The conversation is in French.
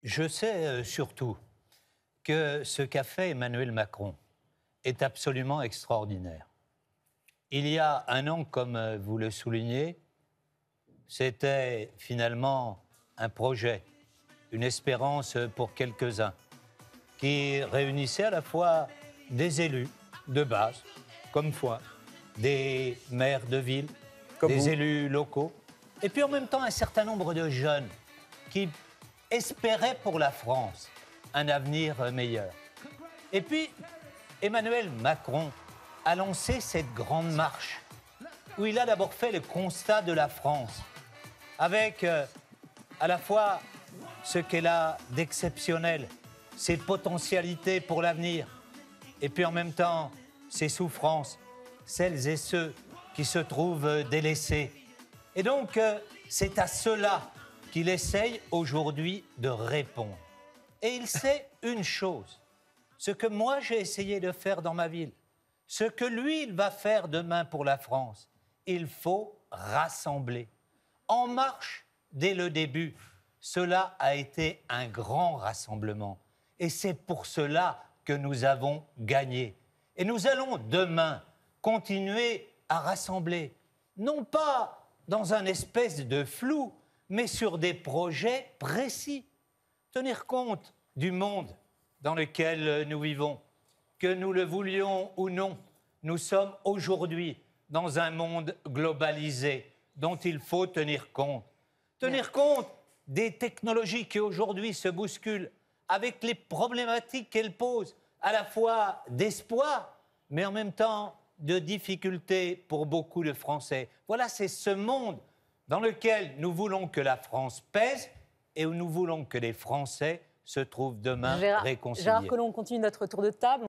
Je sais surtout que ce qu'a fait Emmanuel Macron est absolument extraordinaire. Il y a un an, comme vous le soulignez, c'était finalement un projet, une espérance pour quelques-uns, qui réunissait à la fois des élus de base, comme moi, des maires de ville, Comme des vous. élus locaux, et puis en même temps un certain nombre de jeunes qui espéraient pour la France un avenir meilleur. Et puis, Emmanuel Macron a lancé cette grande marche où il a d'abord fait le constat de la France, avec à la fois ce qu'elle a d'exceptionnel, ses potentialités pour l'avenir, et puis en même temps ses souffrances, celles et ceux qui se trouvent délaissés. Et donc, c'est à cela qu'il essaye aujourd'hui de répondre. Et il sait une chose, ce que moi j'ai essayé de faire dans ma ville, ce que lui, il va faire demain pour la France, il faut rassembler. En marche, dès le début, cela a été un grand rassemblement. Et c'est pour cela que nous avons gagné. Et nous allons demain continuer à rassembler, non pas dans un espèce de flou, mais sur des projets précis. Tenir compte du monde dans lequel nous vivons, que nous le voulions ou non, nous sommes aujourd'hui dans un monde globalisé dont il faut tenir compte. Tenir compte des technologies qui aujourd'hui se bousculent avec les problématiques qu'elles posent, à la fois d'espoir, mais en même temps de difficultés pour beaucoup de Français. Voilà, c'est ce monde dans lequel nous voulons que la France pèse et où nous voulons que les Français se trouvent demain réconciliés. Gérard Collomb, on continue notre tour de table.